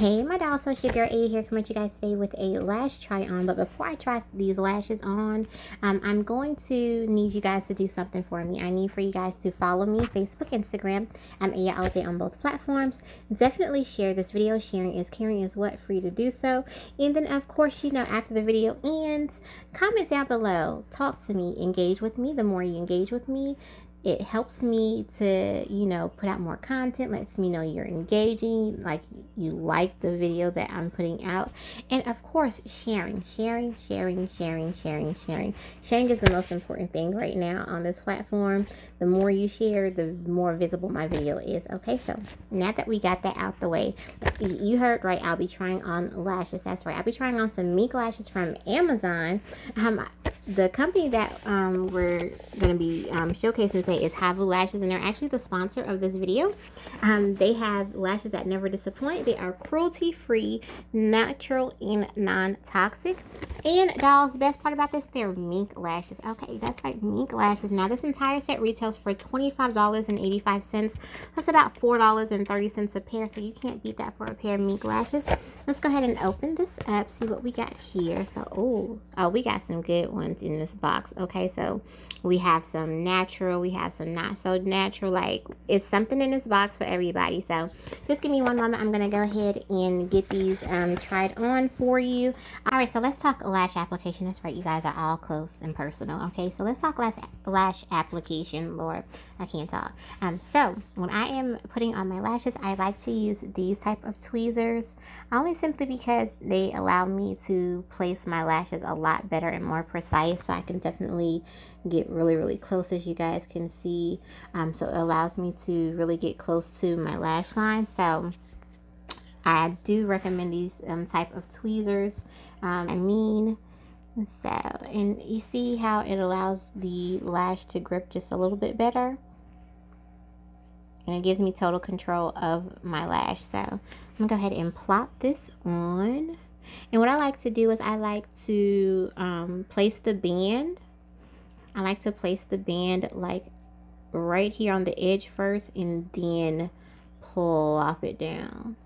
Hey my dolls, so it's your girl A here coming to you guys today with a lash try on. But before I try these lashes on, I'm going to need you guys to do something for me. I need for you guys to follow me, Facebook, Instagram. I'm A out there on both platforms. Definitely share this video. Sharing is caring is what, for you to do so. And then of course, you know, after the video ends, comment down below, talk to me, engage with me. The more you engage with me, it helps me to, you know, put out more content, lets me know you're engaging, like you like the video that I'm putting out. And of course, sharing is the most important thing right now on this platform. The more you share, the more visible my video is. Okay, so now that we got that out the way, you heard right, I'll be trying on lashes. That's right, I'll be trying on some Mink lashes from Amazon. The company that we're going to be showcasing today is HAVOO lashes, and they're actually the sponsor of this video. They have lashes that never disappoint. They are cruelty-free, natural, and non-toxic. And dolls, the best part about this, they're Mink lashes. Okay, that's right, Mink lashes. Now this entire set retails for $25.85. That's about $4.30 a pair, so you can't beat that for a pair of Mink lashes. Let's go ahead and open this up, see what we got here. So oh, we got some good ones in this box. Okay, so we have some natural, we have some not so natural. Like, it's something in this box for everybody. So just give me one moment. I'm gonna go ahead and get these tried on for you. All right, so let's talk lash application. That's right, you guys are all close and personal. Okay, so let's talk lash application. Lord, I can't talk. So when I am putting on my lashes, I like to use these type of tweezers, only simply because they allow me to place my lashes a lot better and more precise. So I can definitely get really close, as you guys can see. So it allows me to really get close to my lash line. So I do recommend these type of tweezers. And you see how it allows the lash to grip just a little bit better, and it gives me total control of my lash. So I'm gonna go ahead and plop this on. And what I like to do is I like to place the band. I like to place the band like right here on the edge first, and then plop it down.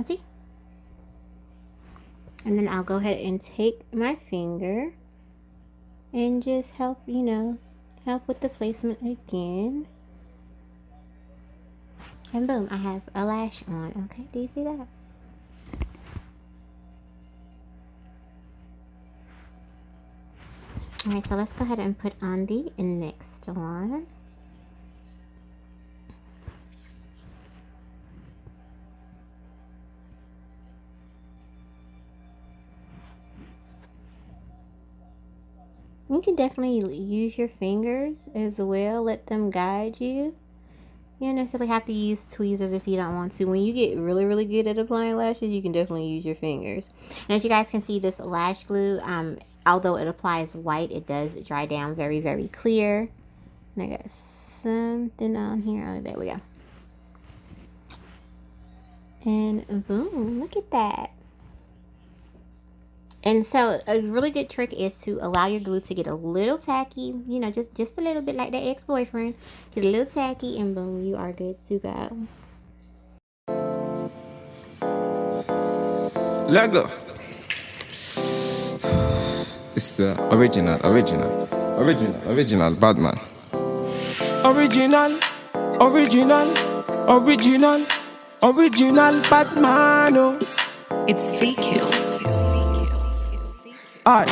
See? And then I'll go ahead and take my finger and just help, you know, help with the placement again. And boom, I have a lash on. Okay, do you see that? Alright, so let's go ahead and put on the next one. You can definitely use your fingers as well. Let them guide you. You don't necessarily have to use tweezers if you don't want to. When you get really good at applying lashes, you can definitely use your fingers. And as you guys can see, this lash glue, although it applies white, it does dry down very clear. And I got something on here. Oh, there we go. And boom, look at that. And so a really good trick is to allow your glue to get a little tacky, you know, just a little bit, like that ex-boyfriend. Get a little tacky, and boom, you are good to go. Lego. It's the original Batman. Original Batman. Oh. It's VQs. Aye.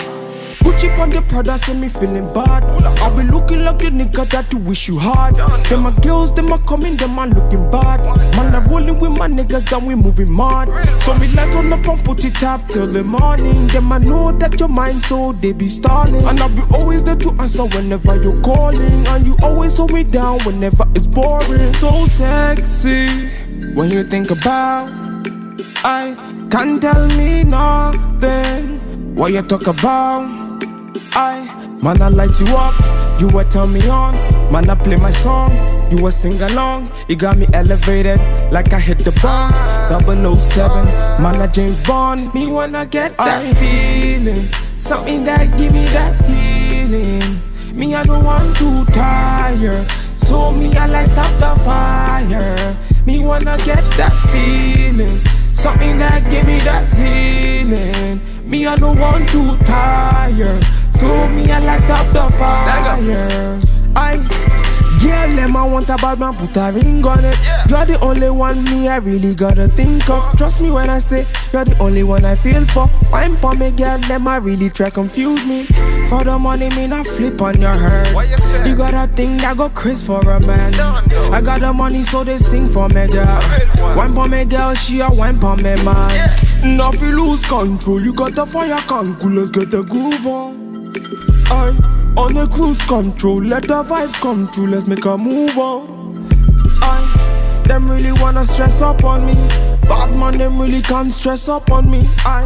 Gucci on the Prada, send me feeling bad. I be looking like the nigga that you wish you had. Them my girls, them are coming, them are looking bad. Man, I'm rolling with my niggas and we moving mad. So me light on up and put it up till the morning. Them I know that your mind, so they be stalling. And I'll be always there to answer whenever you're calling. And you always hold me down whenever it's boring. So sexy when you think about, I can't tell me nothing. What you talk about? Man, I light you up. You will turn me on. Man, I play my song. You a sing along, you got me elevated like I hit the bomb. 007, man a James Bond. Me wanna get that feeling, something that give me that healing. Me I don't want to tire, so me I light up the fire. Me wanna get that feeling, something that give me that healing. Me I don't want to tire, so me I light up the fire. Girl, them I want a bad man, put a ring on it. You're the only one me I really gotta think of. Trust me when I say you're the only one I feel for. Wine for me, girl, them I really try confuse me. For the money, me not flip on your head. You got a thing that go Chris for a man. I got the money, so they sing for me, girl. Wine for me, girl, she a wine for me, man. Now if you lose control, you got the fire can cool, let's get the groove on. On a cruise control, let the vibes come true, let's make a move on. Them really wanna stress up on me. Bad man, them really can't stress up on me. I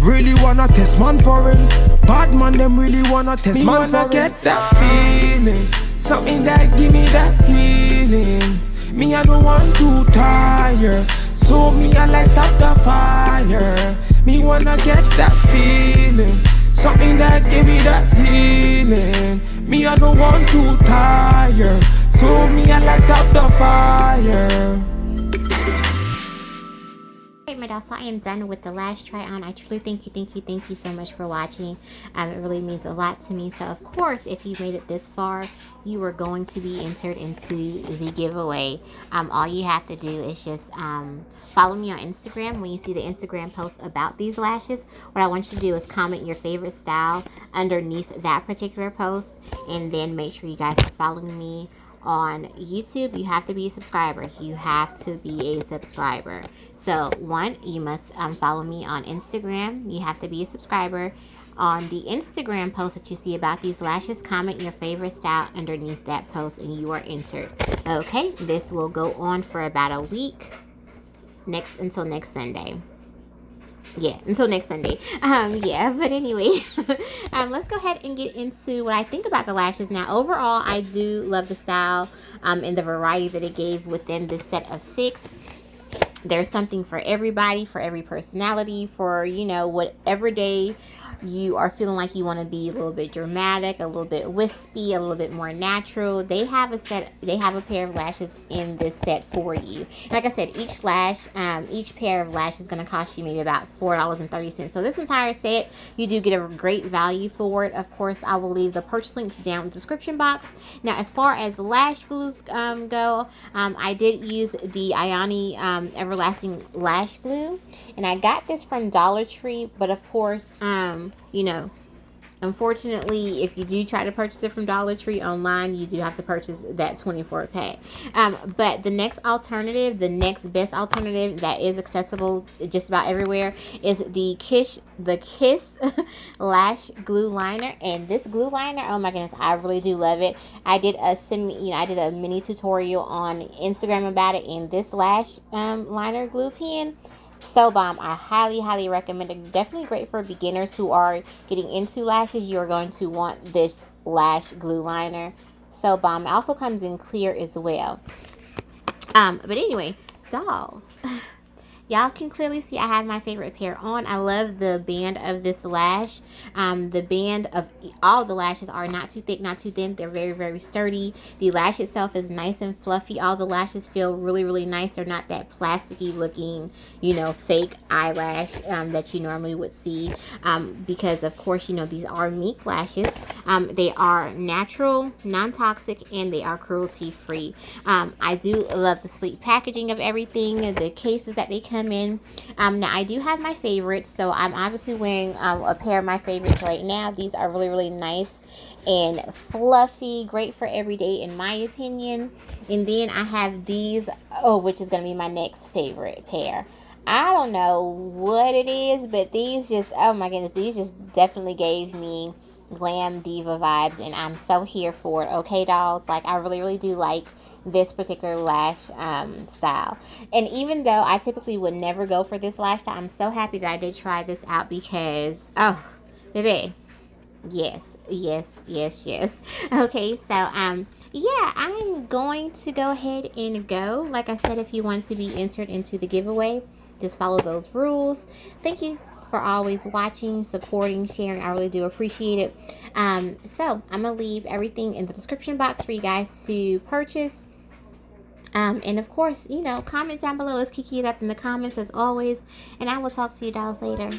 really wanna test man for it. Bad man, them really wanna test me man for it. Get that feeling, something that give me that healing. Me I don't want to tire, so me I light up the fire. Me wanna get that feeling, something that give me that healing. Me I don't want to tire, so me I light up the fire. My doll, so I am done with the lash try on. I truly thank you so much for watching. It really means a lot to me. So of course, if you made it this far, you are going to be entered into the giveaway. All you have to do is just follow me on Instagram. When you see the Instagram post about these lashes, what I want you to do is comment your favorite style underneath that particular post, and then make sure you guys are following me on YouTube. You have to be a subscriber. You have to be a subscriber. So one, you must follow me on Instagram. You have to be a subscriber. On the Instagram post that you see about these lashes, comment your favorite style underneath that post and you are entered. Okay, this will go on for about a week, until next Sunday. Yeah, until next Sunday. Yeah, but anyway, let's go ahead and get into what I think about the lashes. Now, overall, I do love the style and the variety that it gave within this set of 6. There's something for everybody, for every personality, for, you know, whatever day you are feeling like you want to be a little bit dramatic, a little bit wispy, a little bit more natural. They have a pair of lashes in this set for you. Like I said, each pair of lashes is going to cost you maybe about $4.30. So this entire set, you do get a great value for it. Of course, I will leave the purchase links down in the description box. Now, as far as lash glues go, I did use the Ioni Everlasting Lash Glue, and I got this from Dollar Tree, but of course, you know, unfortunately, if you do try to purchase it from Dollar Tree online, you do have to purchase that 24 pack. But the next best alternative that is accessible just about everywhere is the Kiss Lash Glue Liner. And this glue liner, oh my goodness, I really do love it. I did a mini tutorial on Instagram about it, and this lash liner glue pen, so bomb. I highly recommend it. Definitely great for beginners who are getting into lashes. You are going to want this lash glue liner. So bomb. It also comes in clear as well. But anyway, dolls. Y'all can clearly see I have my favorite pair on. I love the band of this lash. The band of all the lashes are not too thick, not too thin. They're very sturdy. The lash itself is nice and fluffy. All the lashes feel really nice. They're not that plasticky looking, you know, fake eyelash that you normally would see. Because of course, you know, these are Mink lashes. They are natural, non-toxic, and they are cruelty free. I do love the sleek packaging of everything. The cases that they come in. Now I do have my favorites, so I'm obviously wearing a pair of my favorites right now. These are really nice and fluffy, great for every day in my opinion. And then I have these, which is going to be my next favorite pair. I don't know what it is, but these just, oh my goodness, these just definitely gave me glam diva vibes, and I'm so here for it. Okay, dolls, like I really do like this particular lash style. And even though I typically would never go for this lash style, I'm so happy that I did try this out because, oh baby, yes. Okay, so yeah, I'm going to go ahead and go. Like I said, if you want to be entered into the giveaway, just follow those rules. Thank you for always watching, supporting, sharing. I really do appreciate it. So I'm gonna leave everything in the description box for you guys to purchase. And of course, you know, comment down below. Let's kick it up in the comments as always. And I will talk to you dolls later.